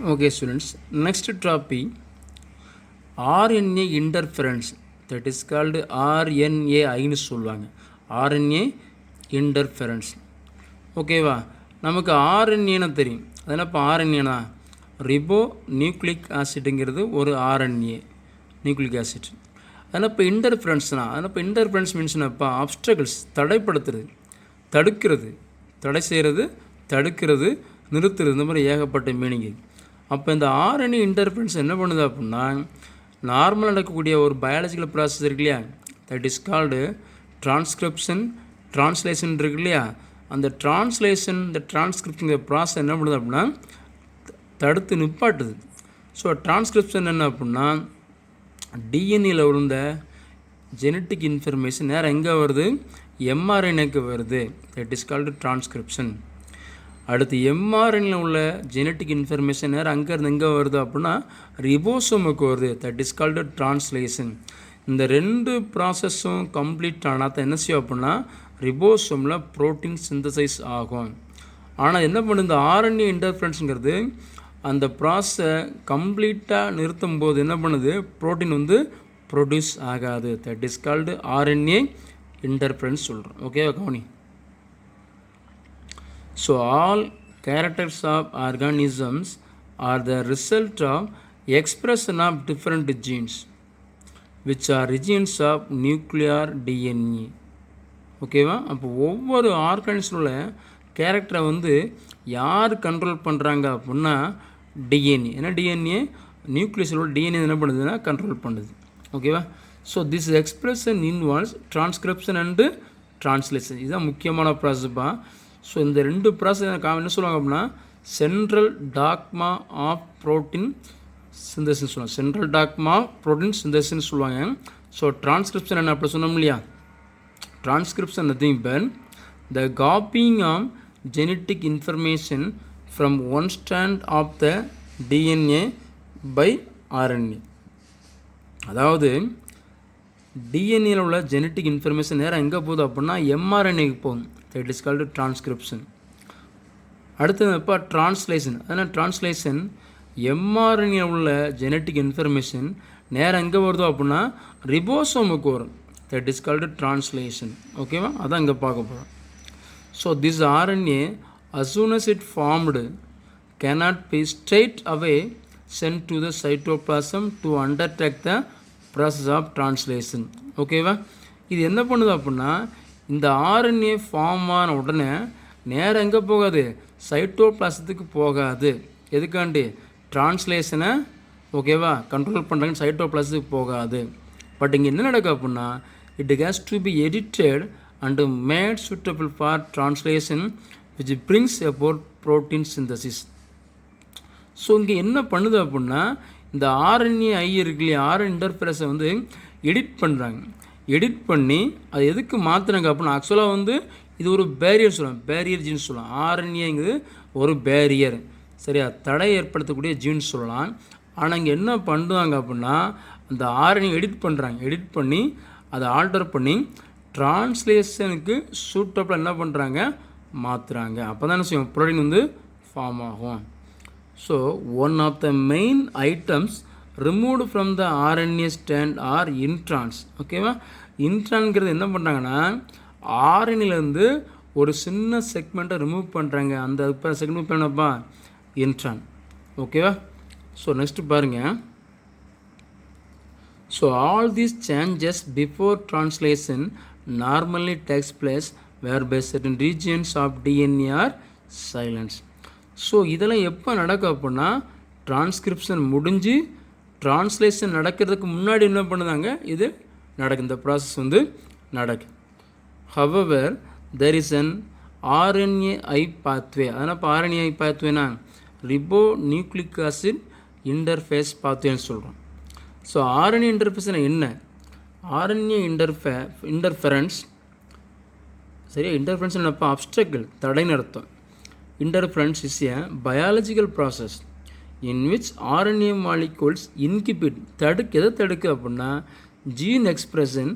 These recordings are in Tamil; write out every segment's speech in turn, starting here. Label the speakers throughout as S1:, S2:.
S1: Okay, students. Next topic RNA interference. That is called RNA ன்னு சொல்லுவாங்க. RNA interference. ஓகேவா, நமக்கு RNAன்னு தெரியும். அது என்னப்பா RNAனா ரிபோ நியூக்ளிக் ஆசிட்டுங்கிறது ஒரு RNA நியூக்ளிக் ஆசிட். அதனால் இப்போ இன்டர்ஃபரன்ஸ்னா அதனால் இன்டர்ஃபரன்ஸ் மீன்ஸ்னாப்பா ஆப்ஸ்ட்ரகிள்ஸ் தடைப்படுத்துறது, தடுக்கிறது, தடை செய்கிறது, தடுக்கிறது, நிறுத்துறது, இந்த மாதிரி ஏகப்பட்ட மீனிங்கு. அப்போ இந்த RNA இன்டர்ஃபரன்ஸ் என்ன பண்ணுது அப்படின்னா நார்மலாக நடக்கக்கூடிய ஒரு பயாலஜிக்கல் ப்ராசஸ் இருக்கு இல்லையா, that is called transcription translation இருக்கு இல்லையா, அந்த ட்ரான்ஸ்லேஷன் இந்த டிரான்ஸ்கிரிப்ஷன் ப்ராசஸ் என்ன பண்ணுது அப்படின்னா தடுத்து நிப்பாட்டுது. ஸோ டிரான்ஸ்கிரிப்ஷன் என்ன அப்படின்னா டிஎன்ஏல இருந்த ஜெனட்டிக் இன்ஃபர்மேஷன் நேரம் எங்கே வருது, எம்ஆர்என்ஏக்கு வருது. That is called transcription. அடுத்து எம்ஆர்என்ஏல உள்ள ஜெனட்டிக் இன்ஃபர்மேஷன் நேரம் அங்கேருந்து எங்கே வருது அப்படின்னா ரிபோசோமுக்கு வருது. That is called translation. இந்த ரெண்டு ப்ராசஸும் கம்ப்ளீட் ஆனால் தான் என்ன செய்யும் அப்படின்னா ரிபோசோமில் ப்ரோட்டீன் சிந்தசைஸ் ஆகும். ஆனால் என்ன பண்ணுது இந்த RNA இன்டர்ஃபரன்ஸுங்கிறது அந்த ப்ராசஸை கம்ப்ளீட்டாக நிறுத்தும் போது என்ன பண்ணுது, ப்ரோட்டீன் ப்ரொடியூஸ் ஆகாது. That is called RNA interference சொல்கிறோம். ஓகே கவனி. So all characters of organisms are the result of expression of different genes which are regions of nuclear DNA. ஓகேவா, அப்போ ஒவ்வொரு ஆர்கானிஸில் கேரக்டரை யார் கண்ட்ரோல் பண்ணுறாங்க அப்படின்னா DNA. ஏன்னா DNA நியூக்ளியஸில் உள்ள DNA என்ன பண்ணுதுன்னா கண்ட்ரோல் பண்ணுது. ஓகேவா, so this expression involves transcription and translation. இதுதான் முக்கியமான ப்ராசஸ்ப்பா. ஸோ இந்த ரெண்டு ப்ராசஸ் என்ன சொல்லுவாங்க அப்படின்னா central dogma of protein synthesis சொல்லுவாங்க. சென்ட்ரல் டாக்மா ஆஃப் ப்ரோட்டீன் சிந்தசிஸ்ன்னு சொல்லுவாங்க. ஸோ டிரான்ஸ்கிரிப்ஷன் என்ன அப்படி சொன்னோம் இல்லையா, transcription nothing but the copying of genetic information from one strand of the DNA by RNA. அதாவது டிஎன்ஏல உள்ள ஜெனட்டிக் இன்ஃபர்மேஷன் நேரம் எங்கே போகுது அப்படின்னா எம்ஆர்என்ஏக்கு போகும். That is called transcription. அடுத்தது இப்போ ட்ரான்ஸ்லேஷன். அதனால் ட்ரான்ஸ்லேஷன் எம்ஆர்என்ஏ உள்ள ஜெனட்டிக் இன்ஃபர்மேஷன் நேரம் எங்கே வருதோ அப்படின்னா ரிபோசோமுக்கு வரும். That is called translation. ஓகேவா, அதான் இங்கே பார்க்க போகிறோம். So this RNA as soon as it formed cannot be straight away sent to the cytoplasm to undertake the process of translation. ஓகேவா, இது என்ன பண்ணுது அப்படின்னா இந்த RNA ஃபார்ம் ஆன உடனே நேரம் எங்கே போகாது, சைட்டோபிளாசத்துக்கு போகாது. எதுக்காண்டி ட்ரான்ஸ்லேஷனை ஓகேவா கண்ட்ரோல் பண்ணுறாங்க, சைட்டோபிளாசத்துக்கு போகாது. பட் இங்கே என்ன நடக்கும் அப்படின்னா it has to be edited and made suitable for translation which brings about protein synthesis. So இங்கே என்ன பண்ணுது அப்படின்னா இந்த RNA இருக்கு இல்லையா, RNA இன்டர்ஃபரன்ஸை எடிட் பண்ணுறாங்க. எடிட் பண்ணி அது எதுக்கு மாற்றுறாங்க அப்படின்னா ஆக்சுவலாக இது ஒரு பேரியர் சொல்லலாம், பேரியர் ஜீன்ஸ் சொல்லலாம். RNAங்கிறது ஒரு பேரியர், சரியா, தடை ஏற்படுத்தக்கூடிய ஜீன்ஸ் சொல்லலாம். ஆனால் இங்கே என்ன பண்ணுறாங்க அப்படின்னா அந்த RNA எடிட் பண்ணுறாங்க. எடிட் பண்ணி அதை ஆல்டர் பண்ணி ட்ரான்ஸ்லேஷனுக்கு சூட்டபிள் என்ன பண்ணுறாங்க, மாற்றுறாங்க. அப்போ தான் என்ன செய்யும் ப்ரோட்டீன் ஃபார்ம் ஆகும். So one of the main items removed from the RNA stand are introns. ஓகேவா, இன்ட்ரான்ங்கிறது என்ன பண்ணுறாங்கன்னா RNAலேருந்து ஒரு சின்ன செக்மெண்ட்டை ரிமூவ் பண்ணுறாங்க. அந்த செக்மெண்ட் பண்ணப்பா இன்ட்ரான். ஓகேவா, ஸோ நெக்ஸ்ட்டு பாருங்கள். So all these changes before translation normally takes place whereby certain regions of DNA are silenced. So இதெல்லாம் எப்போ நடக்கும் அப்படின்னா டிரான்ஸ்கிரிப்ஷன் முடிஞ்சு ட்ரான்ஸ்லேஷன் நடக்கிறதுக்கு முன்னாடி என்ன பண்ணுதாங்க இது நடக்கும், இந்த ப்ராசஸ் நடக்கும். However there is an RNAi pathway. அதனால் இப்போ RNAi pathwayனா ரிபோ நியூக்ளிக் ஆசிட் இன்டர்ஃபேஸ் பாத்வேன்னு சொல்கிறோம். ஸோ RNA இன்டர்ஃபேஸ்னா என்ன, RNA இன்டர்ஃபரன்ஸ், சரியா, இன்டர்ஃபரன்ஸ் என்னப்பா அப்ஸ்ட்ரக்கிள், தடைன்னு அர்த்தம். Interference is a biological process in which RNA molecules inhibit எதை தடுக்கு அப்படின்னா gene expression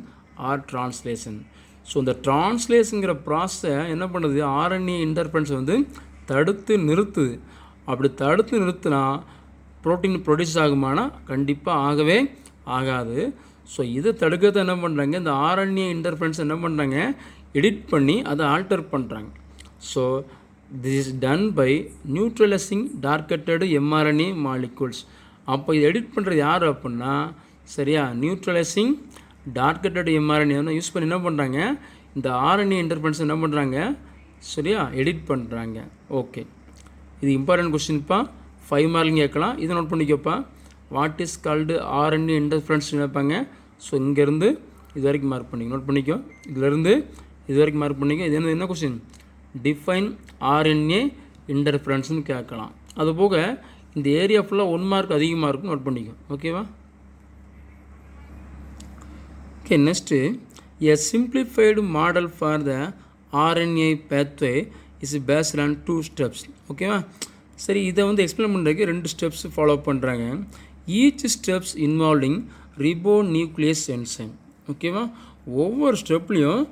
S1: or translation. So இந்த ட்ரான்ஸ்லேஷனுங்கிற ப்ராசஸை என்ன பண்ணுது RNA இன்டர்ஃபரன்ஸ் தடுத்து நிறுத்துது. அப்படி தடுத்து நிறுத்தினா ப்ரோட்டீன் ப்ரொடியூஸ் ஆகுமானா கண்டிப்பாக ஆகவே ஆகாது. ஸோ இதை தடுக்கிறது என்ன பண்ணுறாங்க, இந்த ஆர்என்ஏ இன்டர்ஃபரன்ஸ் என்ன பண்ணுறாங்க, எடிட் பண்ணி அதை ஆல்டர் பண்ணுறாங்க. So this is done by neutralising targeted mRNA molecules. அப்போ இதை எடிட் பண்ணுறது யார் அப்படின்னா, சரியா, நியூட்ரலைசிங் டார்கெட்டடு எம்ஆர்என்ஏ யூஸ் பண்ணி என்ன பண்ணுறாங்க, இந்த ஆர்என்ஏ இன்டர்ஃபரன்ஸ் என்ன பண்ணுறாங்க, சரியா, எடிட் பண்ணுறாங்க. ஓகே, இது இம்பார்ட்டன்ட் கொஸ்டின்ப்பா, 5 மார்க் கேட்கலாம். இதை நோட் பண்ணிக்கப்பா. What is called RNA interference நினைப்பாங்க. ஸோ இங்கேருந்து இது வரைக்கும் மார்க் பண்ணிக்க, நோட் பண்ணிக்கோ. இதிலேருந்து இது வரைக்கும் மார்க் பண்ணிக்கோ. இது என்ன கொஸ்டின், டிஃபைன் ஆர்என்ஏ இன்டர்ஃபரன்ஸ்னு கேட்கலாம். அதுபோக இந்த ஏரியா ஃபுல்லாக 1 மார்க் அதிகமாக இருக்கும், நோட் பண்ணிக்கோ. ஓகேவா? Okay, next a simplified model for the RNA pathway is based on 2 steps. ஓகேவா? சரி, இதை வந்து எக்ஸ்பிளைன் பண்ணுறதுக்கு 2 ஸ்டெப்ஸ் ஃபாலோ பண்ணுறாங்க. Each steps involving ribonuclease enzyme. ஓகேவா? ஒவ்வொரு ஸ்டெப்லேயும்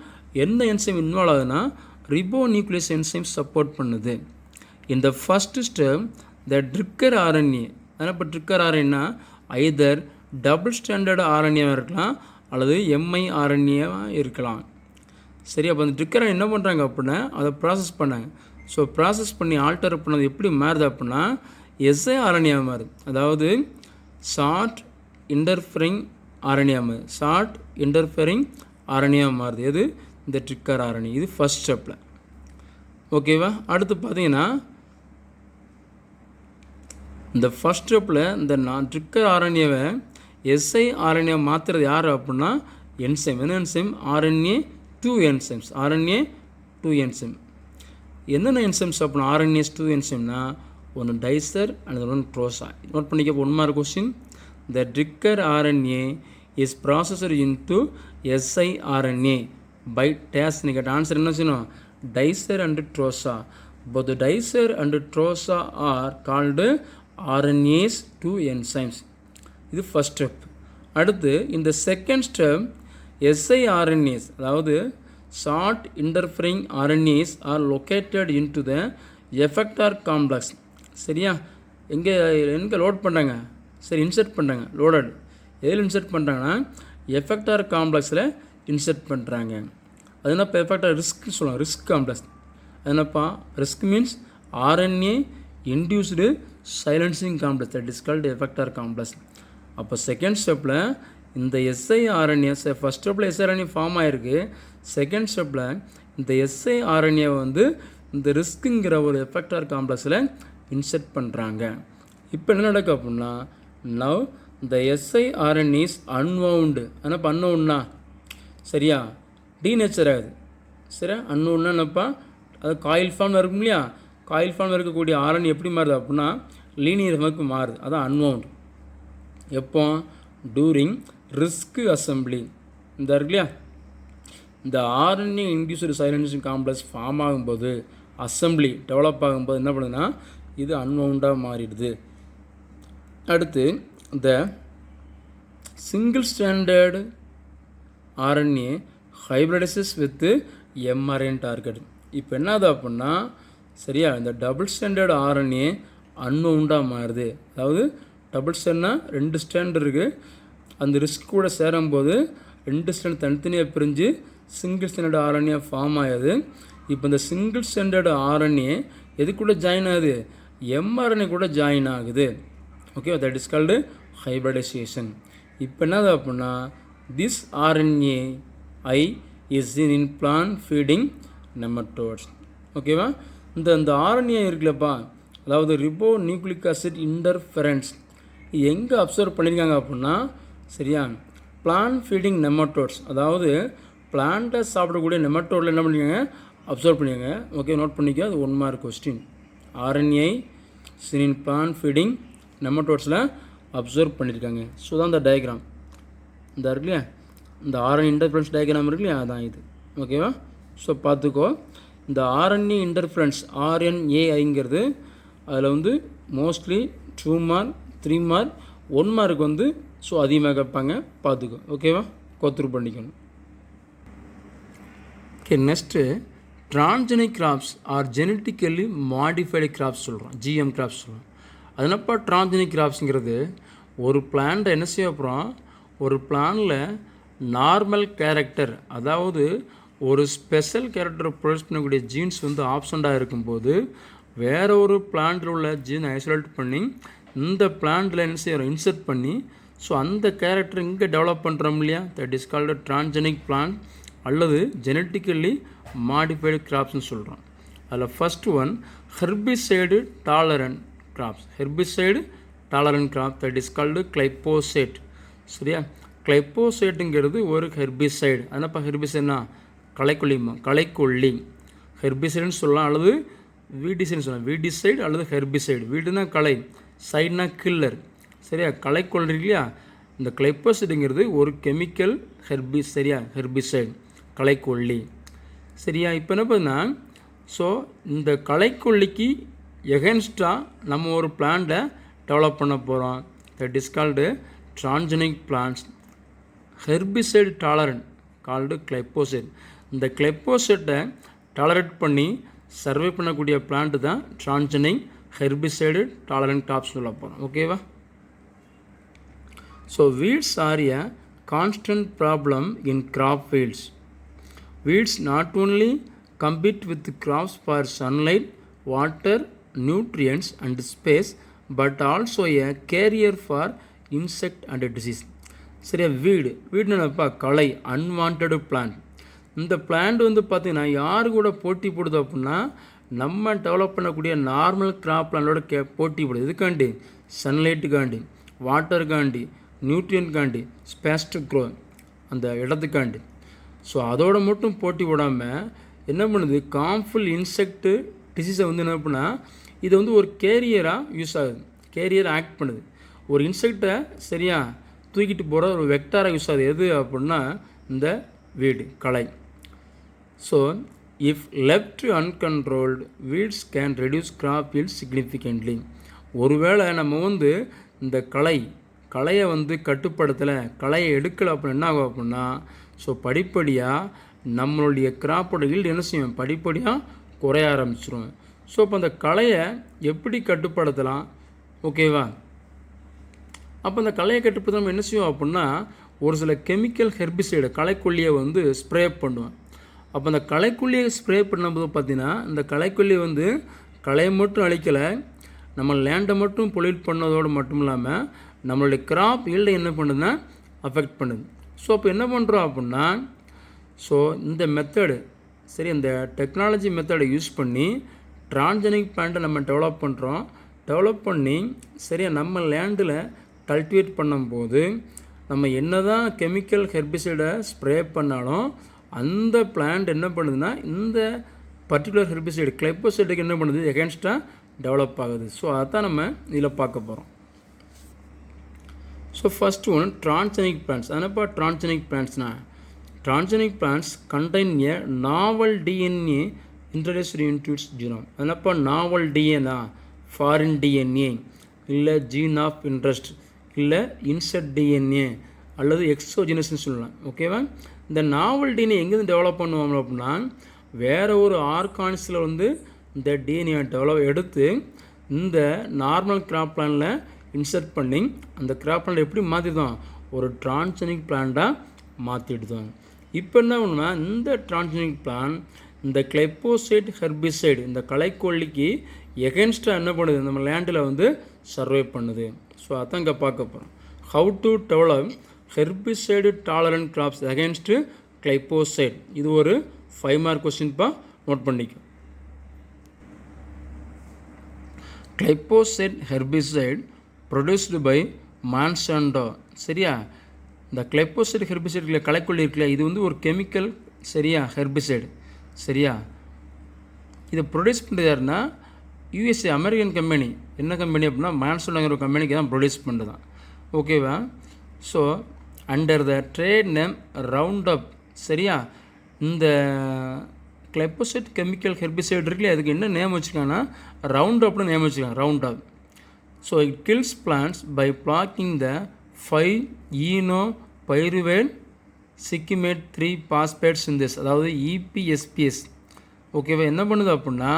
S1: எந்த என்சைம் இன்வால்வ் ஆகுதுன்னா ரிபோநியூக்ளியஸ் என்சைம் சப்போர்ட் பண்ணுது. இந்த ஃபஸ்ட் ஸ்டெப் த ட்ரிக்கர் ஆர்என்ஏ. அதனால் இப்போ ட்ரிக்கர் ஆர்என்ஏனா ஐதர் டபுள் ஸ்டாண்டர்டு ஆர்என்ஏவாக இருக்கலாம் அல்லது எம்ஐஆர்என்ஏவாக இருக்கலாம். சரி, அப்போ அந்த ட்ரிக்கரை என்ன பண்ணுறாங்க அப்படின்னா அதை ப்ராசஸ் பண்ணாங்க. ஸோ ப்ராசஸ் பண்ணி ஆல்டர் பண்ணது எப்படி மாறுது அப்படின்னா எஸ்ஐஆர்என்ஏவாக மாறுது. அதாவது ஷார்ட் இன்டர்ஃபரிங் ஆர்என்ஏவாக மாறுது. ஷார்ட் இன்டர்ஃபரிங் ஆர்என்ஏவாக மாறுது. எது, இந்த ட்ரிக்கர் ஆர்என்ஏ. இது ஃபஸ்ட் ஸ்டெப்பில். ஓகேவா? அடுத்து பார்த்தீங்கன்னா இந்த ஃபஸ்ட் ஸ்டெப்பில் இந்த ட்ரிக்கர் ஆர்என்ஏவை எஸ்ஐஆர்என்ஏ மாற்றுறது யார் அப்படின்னா என்சைம். என்ன enzyme? RNA 2 enzymes. RNA 2 enzyme. என்னென்ன என்சைம்ஸ் அப்படின்னா ஆர்என்ஏ 2 என்சைம்னா ஒன்று டைசர் அண்ட் ஒன்று ட்ரோசா. நோட் பண்ணிக்க. 1 mark question. The trigger RNA is processor into siRNA by டேஸ். நீங்கள் ஆன்சர் என்ன செய்யணும், dicer and drosha. Both dicer and drosha are called RNAs 2 enzymes. இது ஃபஸ்ட் ஸ்டெப். அடுத்து இந்த செகண்ட் ஸ்டெப் siRNAs, அதாவது short interfering RNAs are located into the effector complex. சரியா? எங்கே லோட் பண்ணுறாங்க, சரி, இன்சர்ட் பண்ணுறாங்க. லோடட் எதில் இன்சர்ட் பண்ணுறாங்கன்னா எஃபெக்டார் காம்ப்ளெக்ஸில் இன்சர்ட் பண்ணுறாங்க. அது என்னப்பா எஃபெக்டார் ரிஸ்க் சொல்லுவாங்க, ரிஸ்க் காம்ப்ளெக்ஸ். அது என்னப்பா risk means RNA induced silencing complex, that is called எஃபெக்டார் complex. அப்போ செகண்ட் ஸ்டெப்பில் இந்த siRNA, ஃபஸ்ட் ஸ்டெப்பில் siRNA ஃபார்ம் ஆகிருக்கு. செகண்ட் ஸ்டெப்பில் இந்த siRNA வந்து இந்த ரிஸ்க்குங்கிற ஒரு எஃபெக்டார் காம்ப்ளெக்ஸில் இன்செர்ட் பண்ணுறாங்க. இப்போ என்ன நடக்கும் அப்படின்னா நவ் இந்த siRNA இஸ் அன்வவுண்டு. ஆனால் இப்போ அன்னவுன்னா சரியா டீநேச்சர் ஆகுது. சரியா? அன்னவுன்னா என்னப்பா, அது காயில் ஃபார்ம் இருக்கும் இல்லையா, காயில் ஃபார்ம் இருக்கக்கூடிய RNA எப்படி மாறுது அப்படின்னா லீனியர் ஃபார்முக்கு மாறுது. அதான் அன்வவுண்ட். எப்போ, டூரிங் ரிஸ்க் அசம்பிளி. இந்த இருக்கு இல்லையா, இந்த RNA induced silencing complex form ஆகும்போது, அசம்பிளி டெவலப் ஆகும்போது என்ன பண்ணுதுன்னா இது அன்வவுண்டாக மாறிடுது. அடுத்து இந்த single standard RNA hybridises with mRNA target. இப்போ என்னது அப்படின்னா சரியா இந்த டபுள் ஸ்டாண்டர்டு RNA அன்வவுண்டாக மாறுது. அதாவது டபுள் ஸ்டாண்ட்னா 2 ஸ்டாண்ட் இருக்குது, அந்த ரிஸ்க் கூட சேரும்போது 2 ஸ்டாண்ட் தனித்தனியாக பிரிஞ்சு சிங்கிள் ஸ்டாண்டர்டு RNA ஃபார்ம் ஆகுது. இப்போ இந்த சிங்கிள் ஸ்டாண்டர்டு RNA எது கூட ஜாயின் ஆகுது, mRNA கூட ஜாயின் ஆகுது. Okay, that is called hybridisation. இப்போ என்னது அப்படின்னா this RNA is in plant feeding nematodes. ஓகேவா? இந்த RNA இருக்குல்லப்பா, அதாவது ரிபோ நியூக்ளிக் ஆசிட் இன்டர்ஃபெரன்ஸ் எங்கே அப்சர்வ் பண்ணியிருக்காங்க அப்படின்னா சரியா பிளான்ட் ஃபீடிங் நெமட்டோட்ஸ், அதாவது பிளான்ட்டை சாப்பிடக்கூடிய நெமட்டோடில் என்ன பண்ணியிருக்காங்க, அப்சர்வ் பண்ணியிருக்காங்க. ஓகே, நோட் பண்ணிக்க. அது 1 mark question. RNA in plant feeding நெமட்டோட்ஸில் அப்சர்வ் பண்ணியிருக்காங்க. ஸோ தான் இந்த டயக்ராம் இந்த இருக்கு இல்லையா, இந்த RNA இன்டர்ஃபெரன்ஸ் டயக்ராம் இருக்கு இல்லையா, அதான் இது. ஓகேவா? ஸோ பார்த்துக்கோ. இந்த RNA இன்டர்ஃபெரன்ஸ் RNAங்கிறது அதில் வந்து மோஸ்ட்லி 2 மார்க் 3 மார்க் 1 மார்க் வந்து ஸோ அதிகமாக கேட்பாங்க, பார்த்துக்கோ. ஓகேவா? கோத்ரூ பண்ணிக்கணும். Okay, next transgenic crops or genetically modified crops சொல்கிறோம், ஜிஎம் கிராப்ஸ் சொல்கிறோம். அதனப்பா டிரான்ஜெனிக் கிராப்ஸுங்கிறது ஒரு பிளான்ட்டை என்ன செய்ய போகிறோம், ஒரு பிளானில் நார்மல் கேரக்டர், அதாவது ஒரு ஸ்பெஷல் கேரக்டரை ப்ரொடியூஸ் பண்ணக்கூடிய ஜீன்ஸ் வந்து ஆப்சண்ட்டாக இருக்கும்போது வேறு ஒரு பிளான்ட்டில் உள்ள ஜீன் ஐசோலேட் பண்ணி இந்த பிளான்ட்டில் என்ன செய்கிறோம், இன்சர்ட் பண்ணி ஸோ அந்த கேரக்டர் இங்கே டெவலப் பண்ணுறோம் இல்லையா, that is called transgenic plant அல்லது ஜெனட்டிக்கலி மாடிஃபைடு கிராப்ஸ்னு சொல்கிறோம். அதில் first one herbicide tolerant crops. Herbicide tolerant crop that is called glyphosate. சரியா, கிளைபோசேட்டுங்கிறது ஒரு ஹெர்பிசைடு. அதனப்பா ஹெர்பிசைட்னா களைக்கொல்லி ஹெர்பிசைடுன்னு சொல்லலாம், அல்லது வீடிசைடுன்னு சொல்லலாம். வீடிசைடு அல்லது ஹெர்பிசைடு. வீடுனா களை, சைடுனா கில்லர். சரியா, களைக்கொல்லி இல்லையா. இந்த கிளைபோசைடுங்கிறது ஒரு கெமிக்கல் ஹெர்பிசைடு, களைக்கொல்லி. சரியா, இப்போ என்ன பண்ணா, ஸோ இந்த களைக்கொல்லிக்கு எகென்ஸ்டாக நம்ம ஒரு பிளான்ட்டை டெவலப் பண்ண போகிறோம். That is called transgenic plants. Herbicide tolerant called glyphosate. இந்த கிளைபோசைட்டை டாலரேட் பண்ணி சர்வே பண்ணக்கூடிய பிளான்ட்டு தான் டிரான்ஜெனிக் ஹெர்பிசைடு டாலரண்ட் கிராப்ஸ் சொல்ல போகிறோம். ஓகேவா? So weeds are a constant problem in crop fields. Weeds not only compete with crops for sunlight, water, nutrients and space, but also a carrier for insect and disease. சரியா, வீடுனாப்பா களை, அன்வான்ட் பிளான்ட். இந்த பிளான்ட் வந்து பார்த்திங்கன்னா யார் கூட போட்டி போடுது அப்படின்னா நம்ம டெவலப் பண்ணக்கூடிய நார்மல் கிராப் பிளான்டோட போட்டி போடுது. இதுக்காண்டி சன்லைட்டுக்காண்டி, வாட்டருக்காண்டி, நியூட்ரியன்ட்காண்டி, ஸ்பேஸ் டு க்ரோ அந்த இடத்துக்காண்டி. ஸோ அதோட மட்டும் போட்டி போடாமல் என்ன பண்ணுது, காம்ஃபுல் இன்செக்ட்டு டிசீஸை வந்து என்ன பண்ணால் இது வந்து ஒரு கேரியராக யூஸ் ஆகுது, கேரியர் ஆக்ட் பண்ணுது. ஒரு இன்செக்டை சரியாக தூக்கிட்டு போகிற ஒரு வெக்டாராக யூஸ் ஆகுது. எது அப்படின்னா இந்த களை. So if left uncontrolled weeds can reduce crop yield significantly. ஒருவேளை நம்ம வந்து இந்த களையை வந்து கட்டுப்படுத்தலை, களையை எடுக்கலை அப்படின்னா என்ன ஆகும் அப்படின்னா ஸோ படிப்படியாக நம்மளுடைய கிராப்போட ஈல்டு என்ன செய்யும், படிப்படியாக குறைய ஆரம்பிச்சிடும். ஸோ இப்போ அந்த களையை எப்படி கட்டுப்படுத்தலாம்? ஓகேவா? அப்போ அந்த களையை கட்டுப்படுத்த நம்ம என்ன செய்வோம் அப்படின்னா ஒரு சில கெமிக்கல் ஹெர்பிசைடு களைக்கொல்லியை வந்து ஸ்ப்ரே பண்ணுவோம். அப்போ அந்த களைக்கொல்லியை ஸ்ப்ரே பண்ணும்போது பார்த்திங்கன்னா இந்த களைக்கொல்லி வந்து களையை மட்டும் அழிக்கலை, நம்ம லேண்டை மட்டும் பொல்யூட் பண்ணதோடு மட்டும் இல்லாமல் நம்மளுடைய கிராப் ஈல்டை என்ன பண்ணுதுன்னா அஃபெக்ட் பண்ணுது. ஸோ அப்போ என்ன பண்ணுறோம் அப்படின்னா ஸோ இந்த மெத்தடு சரி, இந்த டெக்னாலஜி மெத்தடை யூஸ் பண்ணி டிரான்ஜெனிக் பிளான்ட்டை நம்ம டெவலப் பண்ணி சரியாக நம்ம லேண்டில் கல்டிவேட் பண்ணும்போது நம்ம என்ன தான் கெமிக்கல் ஹெர்பிசைடை ஸ்ப்ரே பண்ணாலும் அந்த பிளான்ட் என்ன பண்ணுதுன்னா இந்த பர்டிகுலர் ஹெர்பிசைடு கிளைபோசைடுக்கு என்ன பண்ணுது, எகென்ஸ்டாக டெவலப் ஆகுது. ஸோ அதான் நம்ம இதில் பார்க்க போகிறோம். ஸோ ஃபஸ்ட்டு ஒன்று டிரான்ஜெனிக் பிளான்ட்ஸ். அதனப்பா டிரான்ஜெனிக் பிளான்ட்ஸ்னா transgenic plants contain a novel DNA introduced into its genome. அதனப்பா நாவல் டிஎன்ஏ, ஃபாரின் டிஎன்ஏ, இல்லை ஜீன் ஆஃப் இன்ட்ரெஸ்ட், இல்லை இன்செட் டிஎன்ஏ அல்லது எக்ஸோஜினஸ்ன்னு சொல்லலாம். ஓகேவா? இந்த நாவல் டிஎன்ஏ எங்கேருந்து டெவலப் பண்ணுவோம் அப்படின்னா வேறு ஒரு ஆர்கானிஸில் வந்து இந்த டிஎன்ஏ எடுத்து இந்த நார்மல் கிராப் பிளானில் இன்சர்ட் பண்ணி அந்த கிராப் பிளான்ட் எப்படி மாற்றிடுவோம், ஒரு டிரான்ஜெனிக் பிளான்ட்டாக மாற்றிடுவோம். இப்போ என்ன பண்ணுன்னா இந்த டிரான்ஜெனிக் பிளான் இந்த கிளைபோசைட் ஹெர்பிசைடு இந்த களைக்கொல்லிக்கு எகென்ஸ்டாக என்ன பண்ணுது, நம்ம லேண்டில் வந்து சர்வே பண்ணுது. ஸோ அதான் இங்கே பார்க்க போகிறோம். How to develop herbicide tolerant crops against glyphosate. இது ஒரு 5 மார்க் கொஸ்டின்ப்பா, நோட் பண்ணிக்கும். Glyphosate herbicide produced by Monsanto. சரியா, இந்த கிளைபோசைட் ஹெர்பிசைடு களைக்கொல்லி இருக்குல்ல, இது வந்து ஒரு கெமிக்கல் சரியா ஹெர்பிசைடு. சரியா, இதை ப்ரொடியூஸ் பண்ணுறது யாருன்னா யூஎஸ்ஏ அமெரிக்கன் கம்பெனி. என்ன கம்பெனி அப்படின்னா மான்சாண்டோங்கிற ஒரு கம்பெனிக்கு தான் ப்ரொடியூஸ் பண்ணுறதான். ஓகேவா? So under the trade name Roundup. சரியா, இந்த கிளைபோசைட் கெமிக்கல் ஹெர்பிசைடு இருக்குல்ல, அதுக்கு என்ன நேம் வச்சுருக்காங்கன்னா ரவுண்ட் அப்னு நேம் வச்சுருக்காங்க, Roundup. So it kills plants by blocking the 5-eno-pyruvate shikimate 3 phosphate synthase, அதாவது EPSPS ஓகேவா. என்ன பண்ணுது அப்படின்னா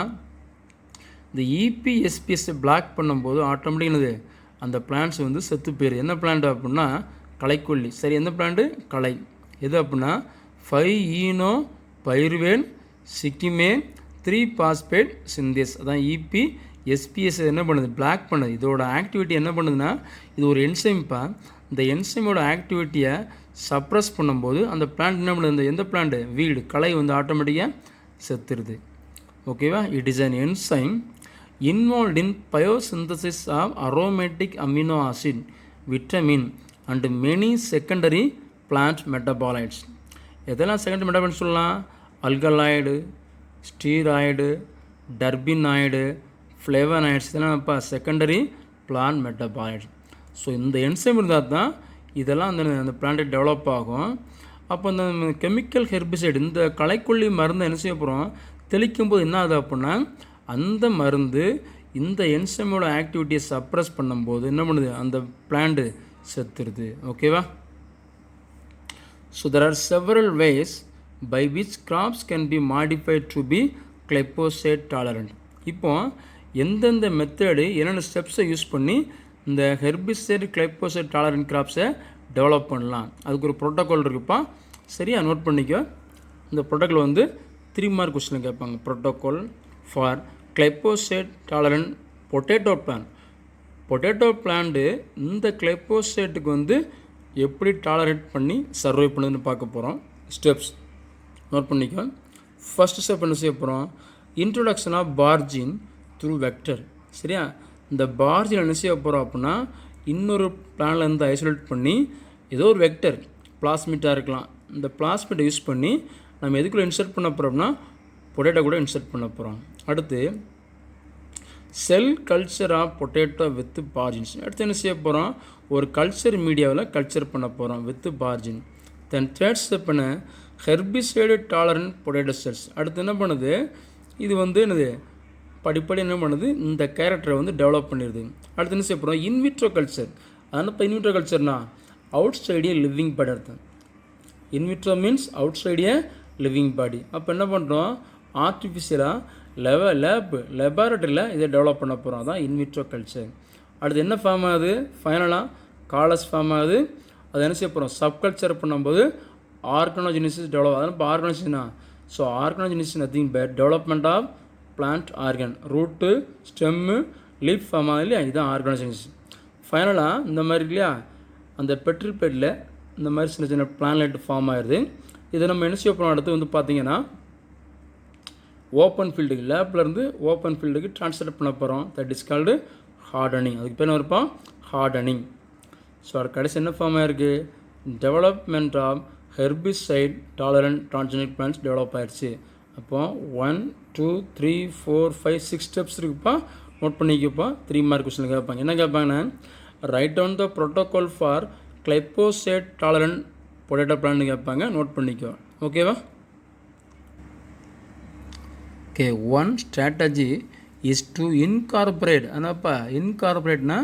S1: இந்த இபிஎஸ்பிஎஸ்ஸை பிளாக் பண்ணும்போது ஆட்டோமேட்டிக்னது அந்த பிளான்ட்ஸ் வந்து செத்து போயிடுது. என்ன பிளான்ட் அப்படின்னா களைக்கொல்லி. சரி, எந்த பிளான்ட்டு? களை. எது அப்படின்னா 5-ஈனோ பைருவேன் சிக்கிமே 3-பாஸ்பேட் சிந்தேஸ். அதான் இபிஎஸ்பிஎஸ் என்ன பண்ணுது? பிளாக் பண்ணுது. இதோட ஆக்டிவிட்டி என்ன பண்ணுதுன்னா இது ஒரு என்சைம்ப்பா. இந்த என்சைமோட ஆக்டிவிட்டியை சப்ரஸ் பண்ணும்போது அந்த பிளான்ட் என்ன பண்ணுது? இந்த எந்த பிளான்ட்டு? வீடு களை வந்து ஆட்டோமேட்டிக்காக செத்துருது. ஓகேவா. It is an enzyme involved in biosynthesis of aromatic amino acid, vitamin and many secondary plant metabolites. எதெல்லாம் செகண்டரி மெட்டாபாலைட்ஸ் சொல்லலாம்? அல்கலாய்டு, ஸ்டீராய்டு, டர்பினாய்டு, ஃப்ளேவனாய்ட்ஸ் இதெல்லாம் இப்போ செகண்டரி பிளான்ட் மெட்டாபாலைட்ஸ். ஸோ இந்த என்சைம் இருந்தால் தான் இதெல்லாம் அந்த பிளான்ட்டை டெவலப் ஆகும். அப்போ இந்த கெமிக்கல் ஹெர்பிசைடு இந்த களைக்கொல்லி மருந்து என்ன செய்ய போகிறோம்? தெளிக்கும் போது என்ன ஆகுது அப்படின்னா அந்த மருந்து இந்த என்சைமோட ஆக்டிவிட்டியை சப்ரஸ் பண்ணும்போது என்ன பண்ணுது? அந்த பிளான்ட்டு செத்துருது. ஓகேவா. So there are several ways by which crops can be modified to be glyphosate tolerant. இப்போ எந்தெந்த மெத்தடு என்னென்ன ஸ்டெப்ஸை யூஸ் பண்ணி இந்த ஹெர்பிசைட் கிளைபோசேட் டாலரண்ட் கிராப்ஸை டெவலப் பண்ணலாம், அதுக்கு ஒரு ப்ரோட்டோக்கால் இருக்குப்பா. சரியா, நோட் பண்ணிக்கோ. இந்த ப்ரோட்டோக்கால் வந்து 3 மார்க் கொஸ்டின் கேட்பாங்க. Protocol for glyphosate tolerant potato plant. Potato plant இந்த கிளைபோசேட்டுக்கு வந்து எப்படி டாலரேட் பண்ணி சர்வை பண்ணுதுன்னு பார்க்க போகிறோம். ஸ்டெப்ஸ் நோட் பண்ணிக்கோ. ஃபஸ்ட்டு ஸ்டெப் என்ன செய்ய போகிறோம்? Introduction of foreign gene through vector. சரியா, இந்த பார்ஜின் என்ன செய்ய போகிறோம் அப்படின்னா இன்னொரு பிளான்லேருந்து ஐசோலேட் பண்ணி ஏதோ ஒரு வெக்டர் பிளாஸ்மிட்டாக இருக்கலாம், இந்த பிளாஸ்மிட்டை யூஸ் பண்ணி நம்ம எதுக்குள்ளே இன்சர்ட் பண்ண போகிறோம்னா பொட்டேட்டோ கூட இன்சர்ட் பண்ண போகிறோம். அடுத்து cell culture of potato with பார்ஜின்ஸ். அடுத்து என்ன செய்ய போகிறோம்? ஒரு கல்ச்சர் மீடியாவில் கல்ச்சர் பண்ண போகிறோம் வித் பார்ஜின். தென் தேர்ட் ஸ்டெப் என்ன? Herbicide tolerant potato cells. அடுத்து என்ன பண்ணுது? இது வந்து என்னது படிப்படி என்ன பண்ணுது? இந்த கேரக்டரை வந்து டெவலப் பண்ணிடுது. அடுத்து என்ன செய்ய போகிறோம்? In vitro culture. அதனால் இப்போ இன்விட்ரோ கல்ச்சர்னா அவுட் சைடிய லிவிங் பாடி அர்த்தம். இன்விட்ரோ மீன்ஸ் அவுட் சைடிய லிவிங் பாடி. அப்போ என்ன பண்ணுறோம்? ஆர்டிஃபிஷியலாக லெபார்ட்டரியில் இதை டெவலப் பண்ண போகிறோம். அதான் இன்விட்ரோ கல்ச்சர். அடுத்து என்ன ஃபார்ம் ஆகுது? ஃபைனலாக காலஸ் ஃபார்ம் ஆகுது. அது என்ன செய்ய போகிறோம்? சப்கல்ச்சர் பண்ணும்போது ஆர்கனோஜெனிசிஸ் டெவலப். அதனால் இப்போ ஆர்கனோஜெனிஸ்னா so organogenesis nothing but development of plant organ. Root, stem, leaf form ஆகுது இல்லையா, இதுதான் ஆர்கனோஜெனிசிஸ். ஃபைனலாக இந்த மாதிரி இல்லையா அந்த பெட்ரி பேட்டில் இந்த மாதிரி சின்ன சின்ன பிளான்லைட் ஃபார்ம் ஆகிடுது. இதை நம்ம என்ன செய்ய போகிறோம்? அடுத்து வந்து பார்த்திங்கன்னா ஓப்பன் ஃபீல்டுக்கு லேப்லேருந்து ஓப்பன் ஃபீல்டுக்கு ட்ரான்ஸ்ஃபர் பண்ண போகிறோம். That is called hardening. அதுக்கு பேர் என்ன இருப்போம்? ஹார்டனிங். ஸோ அது கடைசி என்ன ஃபார்ம் ஆகிருக்கு? Development of herbicide tolerant transgenic plants develop ஆகிடுச்சு. அப்போது 1 2 3 4 5 6 ஸ்டெப்ஸ் இருக்குப்பா. நோட் பண்ணிக்கப்பா. 3 மார்க் கொஸ்டின் கேட்பாங்க. என்ன கேட்பாங்கன்னா write down the protocol for glyphosate tolerant potato plant கேட்பாங்க. நோட் பண்ணிக்கோ. ஓகேவா. Okay, one strategy is to incorporate. அதான்ப்பா இன்கார்பரேட்னா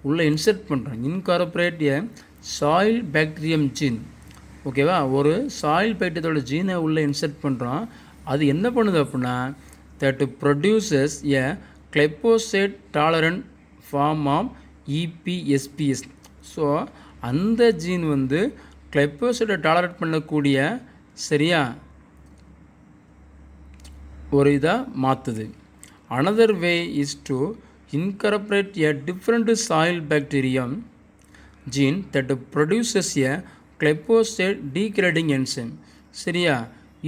S1: உள்ளே இன்சர்ட் பண்ணுறோம். Incorporate a soil bacterium gene. ஓகேவா, ஒரு சாயில் பாக்டீரியாவோட ஜீனை உள்ளே இன்சர்ட் பண்ணுறோம். அது என்ன பண்ணுது அப்படின்னா that produces a glyphosate tolerant form of EPSPS. So அந்த ஜீன் வந்து கிளைபோசேட்டை டாலரேட் பண்ணக்கூடிய சரியா ஒரு இதாக மாற்றுது. Another way is to incorporate a different soil bacterium gene that produces a glyphosate degrading enzyme. சரியா,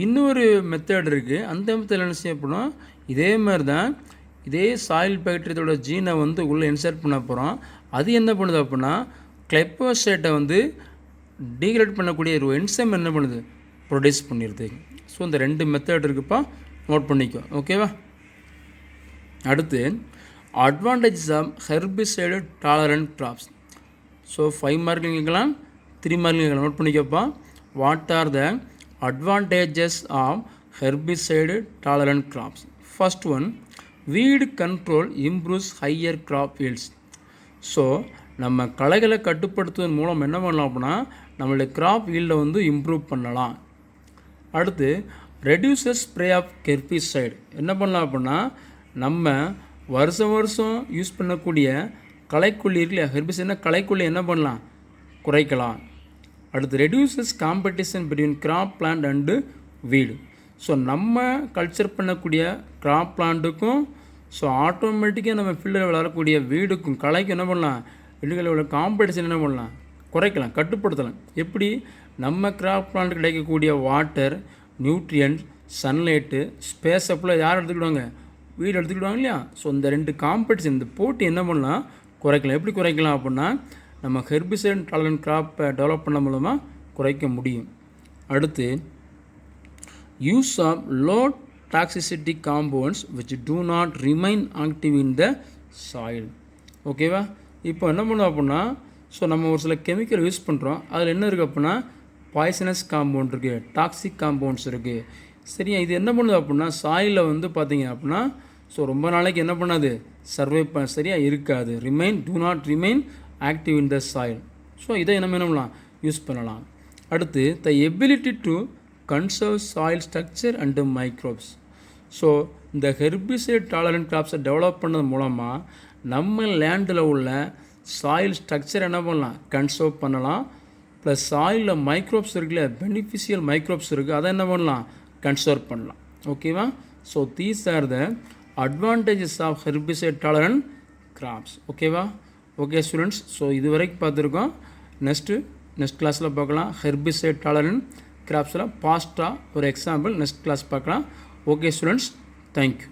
S1: இன்னொரு மெத்தட் இருக்குது. அந்த மெத்தட் என்ன செய்யப்படும்? இதே மாதிரி தான் இதே சாயில் பாக்டீரியாவோட ஜீனை வந்து உள்ளே இன்சர்ட் பண்ண போகிறோம். அது என்ன பண்ணுது அப்படின்னா கிளைபோசேட்டை வந்து டீக்ரேட் பண்ணக்கூடிய ஒரு என்சைம் என்ன பண்ணுது? ப்ரொடியூஸ் பண்ணிடுது. ஸோ இந்த 2 மெத்தட் இருக்குப்பா. நோட் பண்ணிக்கோ. ஓகேவா. அடுத்து advantages of herbicide tolerant crops. So 5 மார்க்கில் கேட்கலாம், 3 மார்க்கில் கேட்கலாம். நோட் பண்ணிக்கப்பா. What are the advantages of herbicide tolerant crops? First one, weed control improves higher crop yields. So நம்ம களைகளை கட்டுப்படுத்துவதன் மூலம் என்ன பண்ணலாம் அப்படின்னா நம்மளுடைய கிராப் ஈல்டை வந்து இம்ப்ரூவ் பண்ணலாம். அடுத்து ரெடியூசஸ் ஸ்ப்ரே ஆஃப் ஹெர்பிசைடு. என்ன பண்ணலாம் அப்படின்னா நம்ம வருஷம் யூஸ் பண்ணக்கூடிய களைக்கொல்லி இருக்குல்லையா, ஹெர்பிசைட்னா களைக்கொல்லி என்ன பண்ணலாம், குறைக்கலாம். அடுத்து reduces competition between crop plant and weed. So நம்ம கல்ச்சர் பண்ணக்கூடிய கிராப் பிளான்ட்டுக்கும் ஸோ ஆட்டோமேட்டிக்காக நம்ம ஃபீல்டில் வளரக்கூடிய வீடுக்கும் களைக்கும் என்ன பண்ணலாம், வீடுகளில் உள்ள காம்படிஷன் என்ன பண்ணலாம், குறைக்கலாம், கட்டுப்படுத்தலாம். எப்படி, நம்ம கிராப் பிளான்ட் கிடைக்கக்கூடிய வாட்டர், நியூட்ரியன்ட், சன்லைட்டு, ஸ்பேஸ் அப்பில் யார் எடுத்துக்கிடுவாங்க, வீடு எடுத்துக்கிடுவாங்க இல்லையா. ஸோ இந்த ரெண்டு காம்படிஷன், இந்த போட்டி என்ன பண்ணலாம், குறைக்கலாம். எப்படி குறைக்கலாம் அப்படின்னா நம்ம ஹெர்பிசைட் டாலரன்ட் கிராப்பை டெவலப் பண்ண மூலமாக குறைக்க முடியும். அடுத்து use of low toxicity compounds which do not remain active in the soil. ஓகேவா, இப்போ என்ன பண்ணோம் அப்படின்னா ஸோ நம்ம ஒரு சில கெமிக்கல் யூஸ் பண்ணுறோம், அதில் என்ன இருக்குது அப்படின்னா பாய்சனஸ் காம்பவுண்ட் இருக்குது, டாக்ஸிக் காம்பவுண்ட்ஸ் இருக்குது. சரியா, இது என்ன பண்ணுது அப்படின்னா சாயிலில் வந்து பார்த்தீங்க அப்படின்னா ஸோ ரொம்ப நாளைக்கு என்ன பண்ணாது, சர்வே சரியாக இருக்காது. Do not remain active in the soil. So இதை நம்ம என்ன பண்ணலாம், யூஸ் பண்ணலாம். அடுத்து the ability to conserve soil structure and microbes. So இந்த ஹெர்பிசைட் டாலரண்ட் கிராப்ஸை டெவலப் பண்ணது மூலமாக நம்ம லேண்டில் உள்ள சாயில் ஸ்ட்ரக்சர் என்ன பண்ணலாம், கன்சர்வ் பண்ணலாம். ப்ளஸ் சாயிலில் மைக்ரோப்ஸ் இருக்குல்ல, பெனிஃபிஷியல் மைக்ரோப்ஸ் இருக்குது, அதை என்ன பண்ணலாம், கன்சர்வ் பண்ணலாம். ஓகேவா, so these are the advantages of herbicide tolerant crops. ஓகேவா, ஓகே ஸ்டூடெண்ட்ஸ், ஸோ இது வரைக்கும் பார்த்துருக்கோம். நெக்ஸ்ட் கிளாஸில் பார்க்கலாம். ஹெர்பிசைட் டாலரண்ட் கிராப்ஸில் பாஸ்ட்டாக ஒரு எக்ஸாம்பிள் நெக்ஸ்ட் கிளாஸ் பார்க்கலாம். Okay students, thank you.